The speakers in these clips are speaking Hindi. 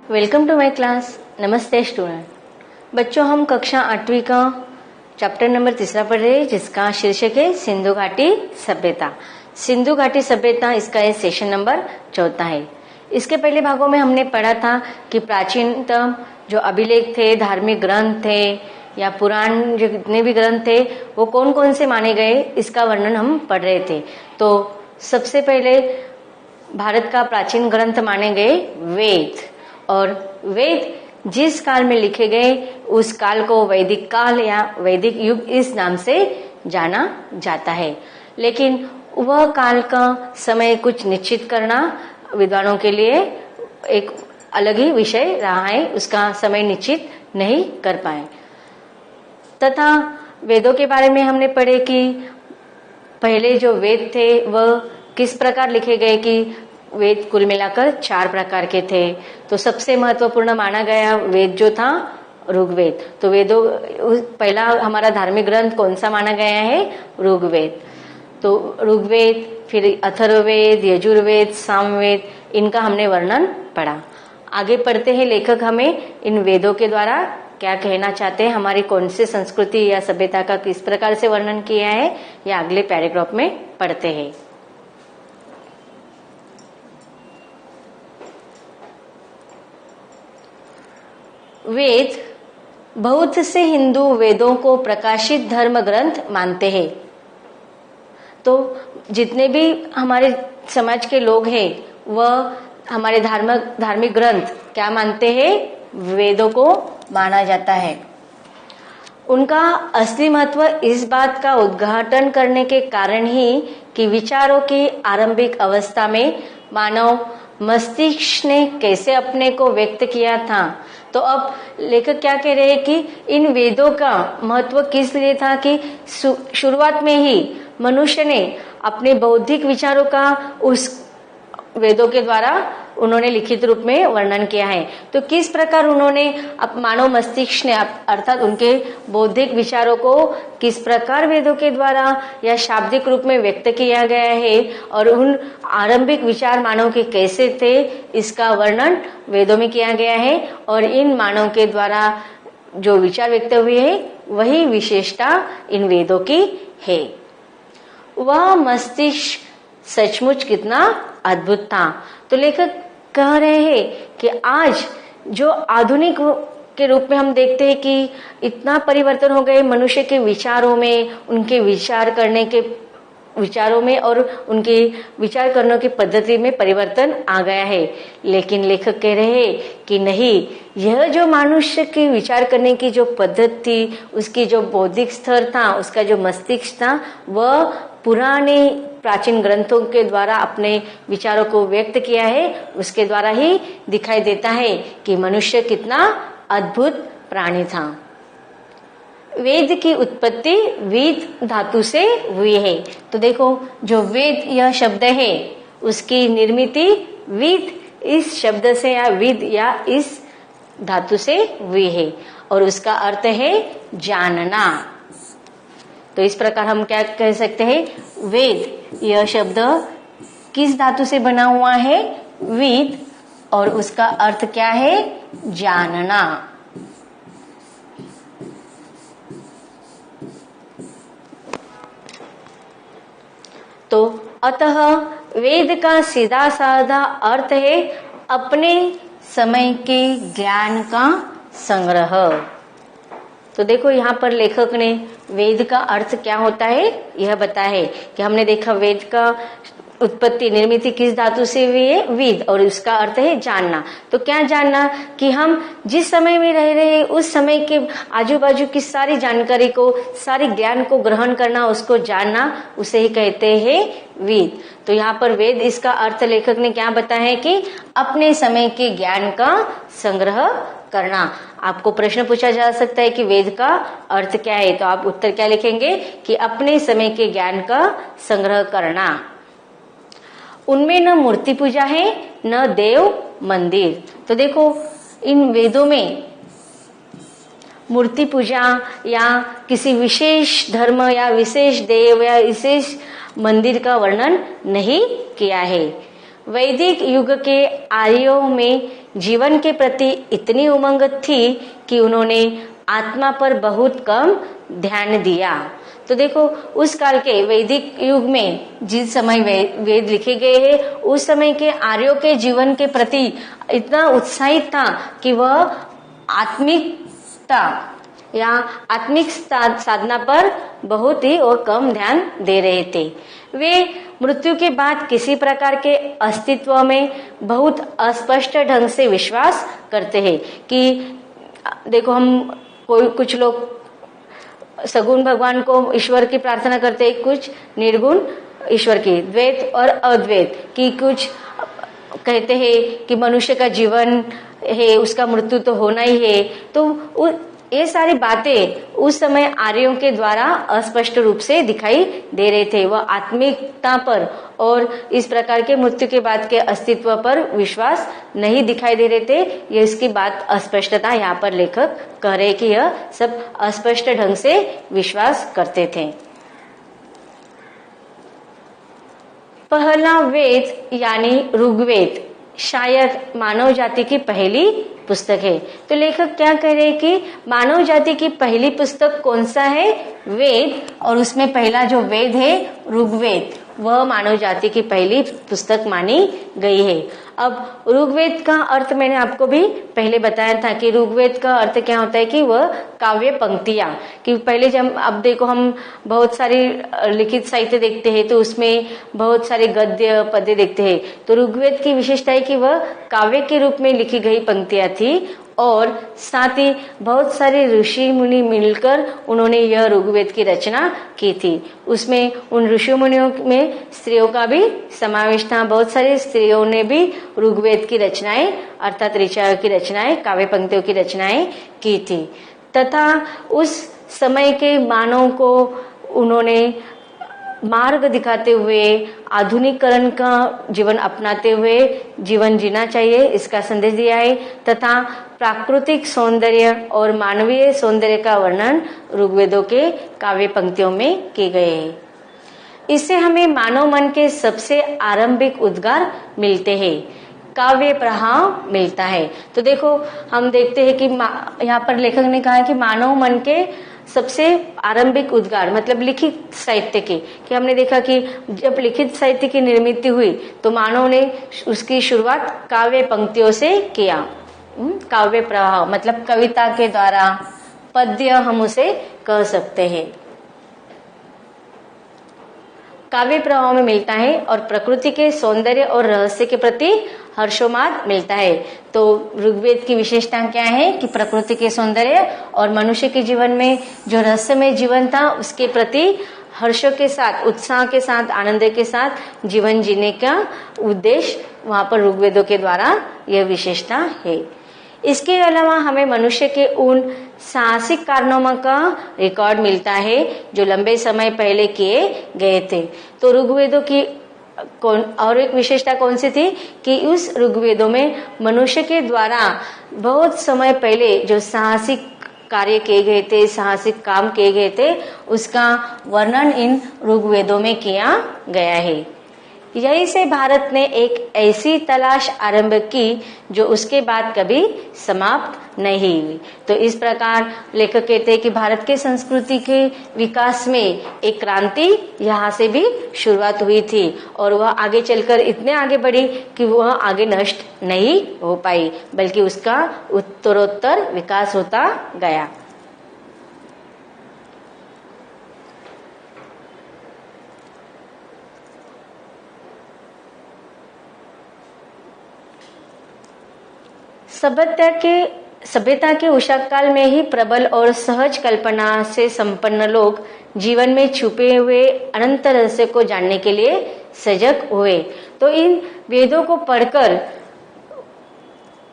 Welcome to my class. नमस्ते स्टूडेंट। बच्चों, हम कक्षा 8वीं का चैप्टर नंबर 3 पढ़ रहे हैं, जिसका शीर्षक है सिंधु घाटी सभ्यता। सिंधु घाटी सभ्यता इसका ये सेशन नंबर 4 है। इसके पहले भागों में हमने पढ़ा था कि प्राचीनतम जो अभिलेख थे, धार्मिक ग्रंथ थे या पुराण जो जितने भी ग्रंथ थे वो कौन कौन से माने गए, इसका वर्णन हम पढ़ रहे थे। तो सबसे पहले भारत का प्राचीन ग्रंथ माने गए वेद, और वेद जिस काल में लिखे गए उस काल को वैदिक काल या वैदिक युग इस नाम से जाना जाता है। लेकिन वह काल का समय कुछ निश्चित करना विद्वानों के लिए एक अलग ही विषय रहा है, उसका समय निश्चित नहीं कर पाए। तथा वेदों के बारे में हमने पढ़े कि पहले जो वेद थे वह किस प्रकार लिखे गए कि वेद कुल मिलाकर 4 प्रकार के थे। तो सबसे महत्वपूर्ण माना गया वेद जो था ऋग्वेद। तो वेदों पहला हमारा धार्मिक ग्रंथ कौन सा माना गया है? ऋग्वेद। तो ऋग्वेद, फिर अथर्ववेद, यजुर्वेद, सामवेद, इनका हमने वर्णन पढ़ा। आगे पढ़ते हैं लेखक हमें इन वेदों के द्वारा क्या कहना चाहते हैं, हमारी कौन सी संस्कृति या सभ्यता का किस प्रकार से वर्णन किया है, या अगले पैराग्राफ में पढ़ते हैं। वेद बहुत से हिंदू वेदों को प्रकाशित धर्म ग्रंथ मानते हैं। तो जितने भी हमारे समाज के लोग हैं वह हमारे धार्मिक ग्रंथ क्या मानते हैं? वेदों को माना जाता है। उनका असली महत्व इस बात का उद्घाटन करने के कारण ही कि विचारों की आरंभिक अवस्था में मानव मस्तिष्क ने कैसे अपने को व्यक्त किया था। तो अब लेखक क्या कह रहे हैं कि इन वेदों का महत्व किस लिए था कि शुरुआत में ही मनुष्य ने अपने बौद्धिक विचारों का उस वेदों के द्वारा उन्होंने लिखित रूप में वर्णन किया है। तो किस प्रकार उन्होंने मानव मस्तिष्क ने अर्थात उनके बौद्धिक विचारों को किस प्रकार वेदों के द्वारा या शाब्दिक रूप में व्यक्त किया गया है, और उन आरंभिक विचार मानव के कैसे थे, इसका वर्णन वेदों में किया गया है। और इन मानव के द्वारा जो विचार व्यक्त हुए हैं वही विशेषता इन वेदों की है। वह मस्तिष्क सचमुच कितना अद्भुत था। तो लेखक कह रहे हैं कि आज जो आधुनिक के रूप में हम देखते हैं कि इतना परिवर्तन हो गए मनुष्य के विचारों में, उनके विचार करने के विचारों में और उनके विचार करने की पद्धति में परिवर्तन आ गया है। लेकिन लेखक कह रहे हैं कि नहीं, यह जो मनुष्य के विचार करने की जो पद्धति थी, उसकी जो बौद्धिक स्तर था, उसका जो मस्तिष्क था, वह पुराने प्राचीन ग्रंथों के द्वारा अपने विचारों को व्यक्त किया है, उसके द्वारा ही दिखाई देता है कि मनुष्य कितना अद्भुत प्राणी था। वेद की उत्पत्ति वेद धातु से हुई है। तो देखो, जो वेद यह शब्द है उसकी निर्मिति वेद इस शब्द से या वेद या इस धातु से हुई है, और उसका अर्थ है जानना। तो इस प्रकार हम क्या कह सकते हैं? वेद यह शब्द किस धातु से बना हुआ है? वेद, और उसका अर्थ क्या है? जानना। तो अतः वेद का सीधा साधा अर्थ है अपने समय के ज्ञान का संग्रह। तो देखो, यहाँ पर लेखक ने वेद का अर्थ क्या होता है यह बताया है कि हमने देखा वेद का उत्पत्ति निर्मिति किस धातु से हुई है? वेद, और उसका अर्थ है जानना। तो क्या जानना? कि हम जिस समय में रह रहे हैं उस समय के आजू बाजू की सारी जानकारी को, सारी ज्ञान को ग्रहण करना, उसको जानना, उसे ही कहते हैं वेद। तो यहाँ पर वेद इसका अर्थ लेखक ने क्या बताया है कि अपने समय के ज्ञान का संग्रह करना। आपको प्रश्न पूछा जा सकता है कि वेद का अर्थ क्या है, तो आप उत्तर क्या लिखेंगे कि अपने समय के ज्ञान का संग्रह करना। उनमें न मूर्ति पूजा है न देव मंदिर। तो देखो, इन वेदों में मूर्ति पूजा या किसी विशेष धर्म या विशेष देव या विशेष मंदिर का वर्णन नहीं किया है। वैदिक युग के आर्यों में जीवन के प्रति इतनी उमंग थी कि उन्होंने आत्मा पर बहुत कम ध्यान दिया। तो देखो उस काल के वैदिक युग में जिस समय वेद लिखे गए हैं, उस समय के आर्यों के जीवन के प्रति इतना उत्साहित था कि वह आत्मिकता या आत्मिक साधना पर बहुत ही और कम ध्यान दे रहे थे। वे मृत्यु के बाद किसी प्रकार के अस्तित्व में बहुत अस्पष्ट ढंग से विश्वास करते हैं कि देखो हम कुछ लोग सगुण भगवान को ईश्वर की प्रार्थना करते हैं, कुछ निर्गुण ईश्वर की, द्वैत और अद्वैत की, कुछ कहते हैं कि मनुष्य का जीवन है उसका मृत्यु तो होना ही है। तो ये सारी बातें उस समय आर्यों के द्वारा अस्पष्ट रूप से दिखाई दे रहे थे। वह आत्मिकता पर और इस प्रकार के मृत्यु के बाद के अस्तित्व पर विश्वास नहीं दिखाई दे रहे थे। ये इसकी बात अस्पष्टता यहाँ पर लेखक कह रहे कि यह सब अस्पष्ट ढंग से विश्वास करते थे। पहला वेद यानी ऋग्वेद शायद मानव जाति की पहली पुस्तक है। तो लेखक क्या कह रहे हैं कि मानव जाति की पहली पुस्तक कौन सा है? वेद। और उसमें पहला जो वेद है ऋग्वेद, वह मानव जाति की पहली पुस्तक मानी गई है। अब ऋग्वेद का अर्थ मैंने आपको भी पहले बताया था कि ऋग्वेद का अर्थ क्या होता है कि वह काव्य पंक्तियां, कि पहले जब अब देखो हम बहुत सारी लिखित साहित्य देखते हैं तो उसमें बहुत सारे गद्य पद्य देखते हैं। तो ऋग्वेद की विशेषता है कि वह काव्य के रूप में लिखी गई पंक्तियां थी और साथ ही बहुत सारे ऋषि मुनि मिलकर उन्होंने यह ऋग्वेद की रचना की थी। उसमें उन ऋषि मुनियों में स्त्रियों का भी समावेश था। बहुत सारी स्त्रियों ने भी ऋग्वेद की रचनाएं अर्थात ऋचाओं की रचनाएं, काव्य पंक्तियों की रचनाएं की थी तथा उस समय के मानव को उन्होंने मार्ग दिखाते हुए आधुनिकीकरण का जीवन अपनाते हुए जीवन जीना चाहिए इसका संदेश दिया है तथा प्राकृतिक सौंदर्य और मानवीय सौंदर्य का वर्णन ऋग्वेदों के काव्य पंक्तियों में किए गए हैं। इससे हमें मानव मन के सबसे आरंभिक उद्गार मिलते हैं, काव्य प्रभाव मिलता है। तो देखो हम देखते हैं कि यहाँ पर लेखक ने कहा है कि मानव मन के सबसे आरंभिक उद्गार मतलब लिखित साहित्य के, कि हमने देखा कि जब लिखित साहित्य की निर्मित हुई तो मानव ने उसकी शुरुआत काव्य पंक्तियों से किया। काव्य प्रभाव मतलब कविता के द्वारा, पद्य हम उसे कह सकते हैं, काव्य प्रभाव में मिलता है और प्रकृति के सौंदर्य और रहस्य के प्रति हर्षोन्माद मिलता है। तो ऋग्वेद की विशेषता क्या है कि प्रकृति के सौंदर्य और मनुष्य के जीवन में जो रहस्यमय जीवन था उसके प्रति हर्ष के साथ, उत्साह के साथ, आनंद के साथ जीवन जीने का उद्देश्य वहां पर ऋग्वेदों के द्वारा यह विशेषता है। इसके अलावा हमें मनुष्य के उन साहसिक कारनामों का रिकॉर्ड मिलता है जो लंबे समय पहले किए गए थे। तो ऋग्वेदों की और एक विशेषता कौन सी थी कि उस ऋग्वेदों में मनुष्य के द्वारा बहुत समय पहले जो साहसिक कार्य किए गए थे, साहसिक काम किए गए थे, उसका वर्णन इन ऋग्वेदों में किया गया है। यही से भारत ने एक ऐसी तलाश आरंभ की जो उसके बाद कभी समाप्त नहीं हुई। तो इस प्रकार लेखक कहते हैं कि भारत के संस्कृति के विकास में एक क्रांति यहाँ से भी शुरुआत हुई थी और वह आगे चलकर इतने आगे बढ़ी कि वह आगे नष्ट नहीं हो पाई बल्कि उसका उत्तरोत्तर विकास होता गया। सभ्यता के उषा काल में ही प्रबल और सहज कल्पना से संपन्न लोग जीवन में छुपे हुए अनंत रहस्य को जानने के लिए सजग हुए। तो इन वेदों को पढ़कर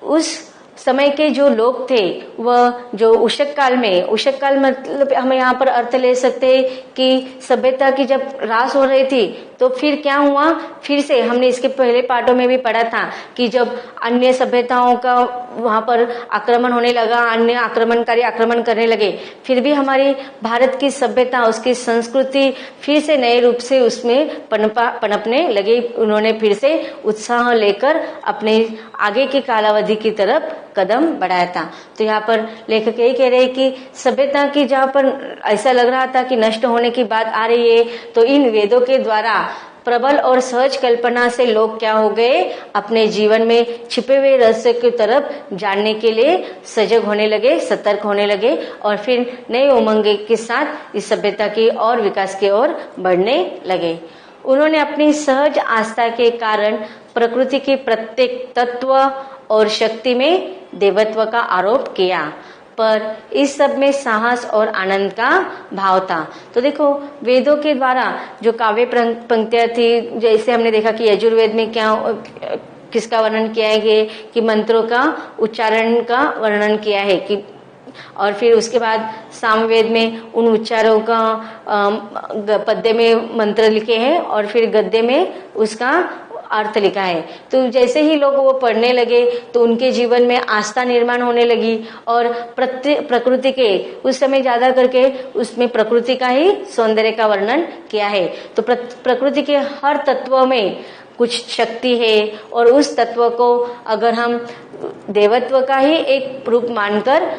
उस समय के जो लोग थे वह जो उशक काल मतलब हम यहाँ पर अर्थ ले सकते हैं कि सभ्यता की जब ह्रास हो रही थी तो फिर क्या हुआ, फिर से हमने इसके पहले पार्टों में भी पढ़ा था कि जब अन्य सभ्यताओं का वहां पर आक्रमण होने लगा, अन्य आक्रमणकारी आक्रमण करने लगे, फिर भी हमारी भारत की सभ्यता, उसकी संस्कृति फिर से नए रूप से उसमें पनपने लगे। उन्होंने फिर से उत्साह लेकर अपने आगे की कालावधि की तरफ कदम बढ़ाया था। तो यहाँ पर लेखक यही कह रहे हैं कि सभ्यता की जहाँ पर ऐसा लग रहा था कि नष्ट होने की बात आ रही है, तो इन वेदों के द्वारा प्रबल और सहज कल्पना से लोग क्या हो गए, अपने जीवन में छिपे हुए रहस्य की तरफ जानने के लिए सजग होने लगे, सतर्क होने लगे और फिर नए उमंग के साथ इस सभ्यता की और विकास की ओर बढ़ने लगे। उन्होंने अपनी सहज आस्था के कारण प्रकृति के प्रत्येक तत्व और शक्ति में देवत्व का आरोप किया, पर इस सब में साहस और आनंद का भाव था। तो देखो वेदों के द्वारा जो काव्य पंक्तियां थी, जैसे हमने देखा कि यजुर्वेद में क्या किसका वर्णन किया है कि मंत्रों का उच्चारण का वर्णन किया है कि, और फिर उसके बाद सामवेद में उन उच्चारों का पद्य में मंत्र लिखे हैं और फिर गद्य में उसका अर्थ लिखा है। तो जैसे ही लोग वो पढ़ने लगे तो उनके जीवन में आस्था निर्माण होने लगी और प्रकृति के उस समय ज्यादा करके उसमें प्रकृति का ही सौंदर्य का वर्णन किया है। तो प्रकृति के हर तत्व में कुछ शक्ति है और उस तत्व को अगर हम देवत्व का ही एक रूप मानकर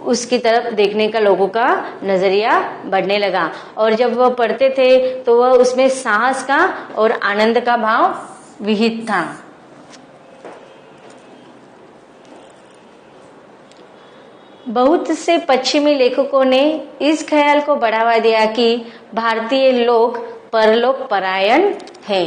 उसकी तरफ देखने का लोगों का नजरिया बढ़ने लगा और जब वह पढ़ते थे तो वह उसमें साहस का और आनंद का भाव विहित था। बहुत से पश्चिमी लेखकों ने इस ख्याल को बढ़ावा दिया कि भारतीय लोग परलोक परायण हैं।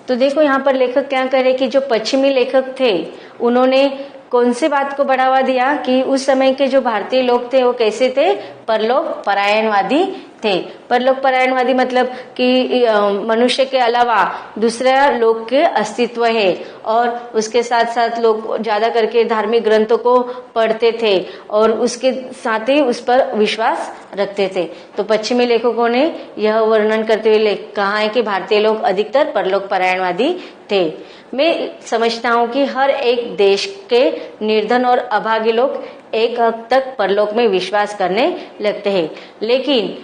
तो देखो यहाँ पर लेखक क्या करे कि जो पश्चिमी लेखक थे उन्होंने कौन सी बात को बढ़ावा दिया कि उस समय के जो भारतीय लोग थे वो कैसे थे, परलोक परायणवादी थे। परलोक परायणवादी मतलब कि मनुष्य के अलावा दूसरा लोक के अस्तित्व है और उसके साथ साथ लोग ज्यादा करके धार्मिक ग्रंथों को पढ़ते थे और उसके साथ ही उस पर विश्वास रखते थे। तो पश्चिमी लेखकों ने यह वर्णन करते हुए कहा है कि भारतीय लोग अधिकतर परलोक परायणवादी थे। मैं समझता हूँ कि हर एक देश के निर्धन और अभागे लोग एक हद तक परलोक में विश्वास करने लगते हैं, लेकिन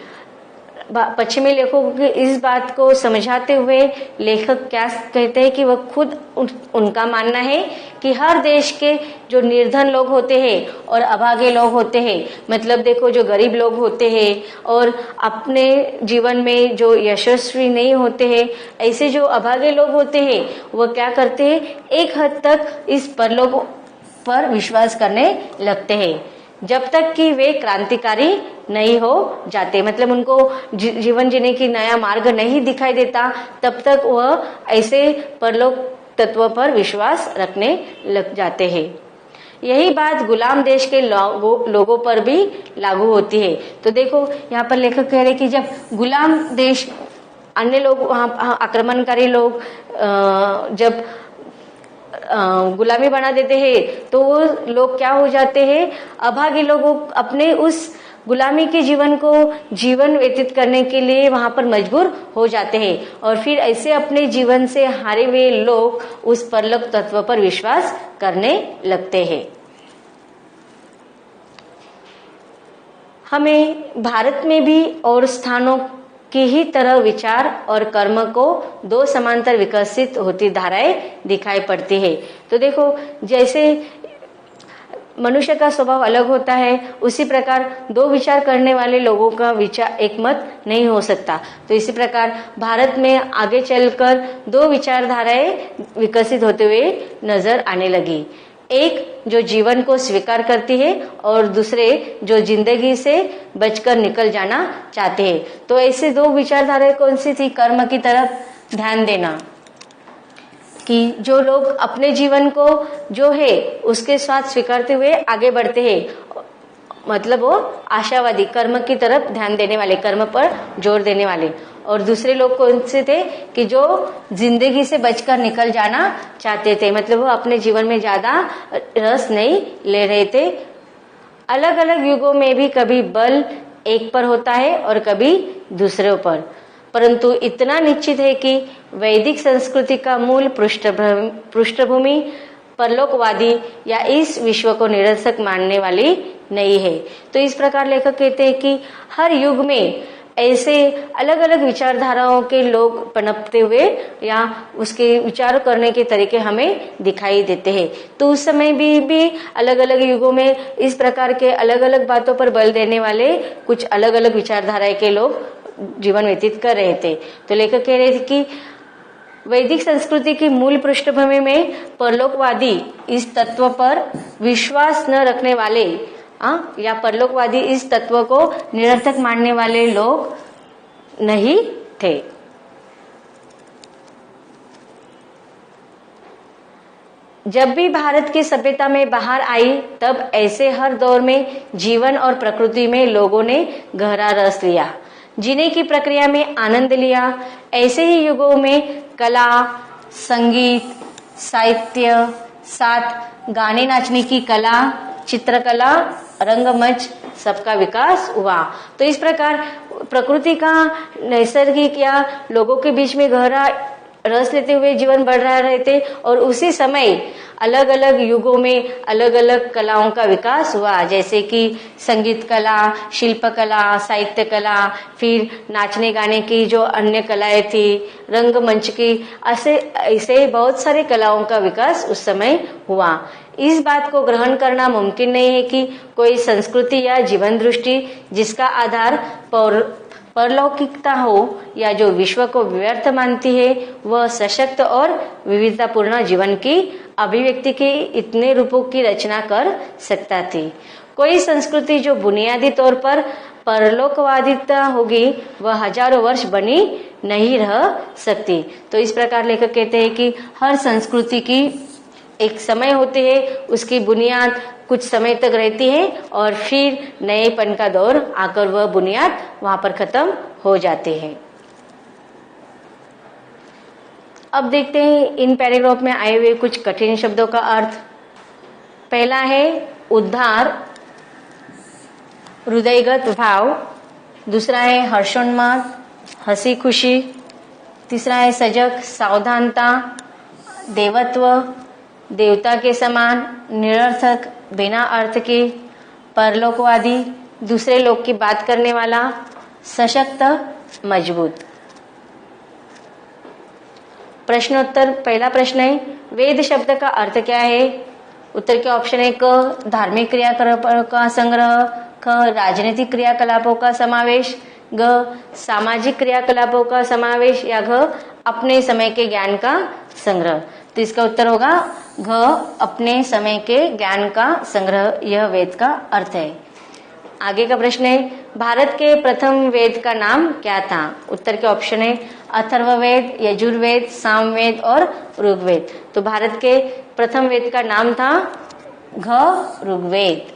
पश्चिमी लेखकों की इस बात को समझाते हुए लेखक क्या कहते हैं कि वह खुद उनका मानना है कि हर देश के जो निर्धन लोग होते हैं और अभागे लोग होते हैं, मतलब देखो जो गरीब लोग होते हैं और अपने जीवन में जो यशस्वी नहीं होते हैं, ऐसे जो अभागे लोग होते हैं वह क्या करते हैं, एक हद तक इस परलोक पर विश्वास करने लगते हैं जब तक कि वे क्रांतिकारी नहीं हो जाते, मतलब उनको जीवन जीने की नया मार्ग नहीं दिखाई देता, तब तक वह ऐसे परलोक तत्व पर विश्वास रखने लग जाते हैं। यही बात गुलाम देश के लोगों पर भी लागू होती है। तो देखो यहाँ पर लेखक कह रहे कि जब गुलाम देश अन्य लोग वहाँ आक्रमणकारी लोग जब गुलामी बना देते हैं तो वो लोग क्या हो जाते हैं, अभागे लोगों अपने उस गुलामी के जीवन व्यतीत करने के लिए वहां पर मजबूर हो जाते हैं और फिर ऐसे अपने जीवन से हारे हुए लोग उस परलोक तत्व पर विश्वास करने लगते हैं। हमें भारत में भी और स्थानों की ही तरह विचार और कर्म को दो समांतर विकसित होती धाराएं दिखाई पड़ती है। तो देखो जैसे मनुष्य का स्वभाव अलग होता है, उसी प्रकार दो विचार करने वाले लोगों का विचार एक मत नहीं हो सकता। तो इसी प्रकार भारत में आगे चलकर दो विचारधाराएं विकसित होते हुए नजर आने लगी, एक जो जीवन को स्वीकार करती है और दूसरे जो जिंदगी से बचकर निकल जाना चाहते हैं। तो ऐसे दो विचारधाराएं कौन सी थी, कर्म की तरफ ध्यान देना कि जो लोग अपने जीवन को जो है उसके साथ स्वीकारते हुए आगे बढ़ते हैं, मतलब वो आशावादी कर्म की तरफ ध्यान देने वाले, कर्म पर जोर देने वाले, और दूसरे लोग कौन से थे कि जो जिंदगी से बचकर निकल जाना चाहते थे, मतलब वो अपने जीवन में ज्यादा रस नहीं ले रहे थे। अलग अलग युगों में भी कभी बल एक पर होता है और कभी दूसरे पर, परंतु इतना निश्चित है कि वैदिक संस्कृति का मूल पृष्ठभूमि परलोकवादी या इस विश्व को निरर्थक मानने वाली नहीं है। तो इस प्रकार लेखक कहते हैं कि हर युग में ऐसे अलग अलग विचारधाराओं के लोग पनपते हुए या उसके विचार करने के तरीके हमें दिखाई देते हैं। तो उस समय भी अलग अलग युगों में इस प्रकार के अलग अलग बातों पर बल देने वाले कुछ अलग अलग विचारधारा के लोग जीवन व्यतीत कर रहे थे। तो लेखक कह रहे थे कि वैदिक संस्कृति की मूल पृष्ठभूमि में परलोकवादी इस तत्व पर विश्वास न रखने वाले या परलोकवादी इस तत्व को निरर्थक मानने वाले लोग नहीं थे। जब भी भारत की सभ्यता में बाहर आई तब ऐसे हर दौर में जीवन और प्रकृति में लोगों ने गहरा रस लिया, जीने की प्रक्रिया में आनंद लिया। ऐसे ही युगों में कला, संगीत, साहित्य, साथ गाने नाचने की कला, चित्रकला, रंगमंच सबका विकास हुआ। तो इस प्रकार प्रकृति का नैसर्गिक या लोगों के बीच में गहरा रस लेते हुए जीवन बढ़ रहे थे और उसी समय अलग अलग युगों में अलग अलग कलाओं का विकास हुआ, जैसे कि संगीत कला, शिल्प कला, साहित्य कला, फिर नाचने गाने की जो अन्य कलाएं थी, रंगमंच की, ऐसे बहुत सारे कलाओं का विकास उस समय हुआ। इस बात को ग्रहण करना मुमकिन नहीं है कि कोई संस्कृति या जीवन दृष्टि जिसका आधार परलौकिकता हो या जो विश्व को व्यर्थ मानती है वह सशक्त और विविधतापूर्ण जीवन की अभिव्यक्ति के इतने रूपों की रचना कर सकता थी। कोई संस्कृति जो बुनियादी तौर पर परलोकवादिता होगी वह हजारों वर्ष बनी नहीं रह सकती। तो इस प्रकार लेखक कहते हैं कि हर संस्कृति की एक समय होती है, उसकी बुनियाद कुछ समय तक रहती है और फिर नएपन का दौर आकर वह बुनियाद वहां पर खत्म हो जाते हैं। अब देखते हैं इन पैराग्राफ में आए हुए कुछ कठिन शब्दों का अर्थ। पहला है उद्धार, हृदयगत भाव। दूसरा है हर्षोन्माद, हंसी खुशी। तीसरा है सजग, सावधानता, देवत्व, देवता के समान, निरर्थक, बिना अर्थ के, परलोकवादी, दूसरे लोग की बात करने वाला, सशक्त, मजबूत। प्रश्नोत्तर। पहला प्रश्न है वेद शब्द का अर्थ क्या है? उत्तर के ऑप्शन है क धार्मिक क्रियाकलापों का संग्रह, ख राजनीतिक क्रियाकलापों का समावेश, ग सामाजिक क्रियाकलापों का समावेश, या घ अपने समय के ज्ञान का संग्रह। तो इसका उत्तर होगा घ अपने समय के ज्ञान का संग्रह, यह वेद का अर्थ है। आगे का प्रश्न है भारत के प्रथम वेद का नाम क्या था? उत्तर के ऑप्शन है अथर्ववेद, यजुर्वेद, सामवेद और ऋग्वेद। तो भारत के प्रथम वेद का नाम था घ ऋग्वेद।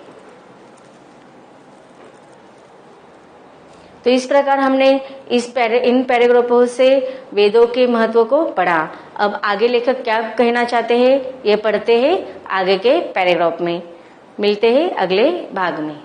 तो इस प्रकार हमने इन पैराग्राफों से वेदों के महत्व को पढ़ा। अब आगे लेखक क्या कहना चाहते हैं ये पढ़ते हैं आगे के पैराग्राफ में। मिलते हैं अगले भाग में।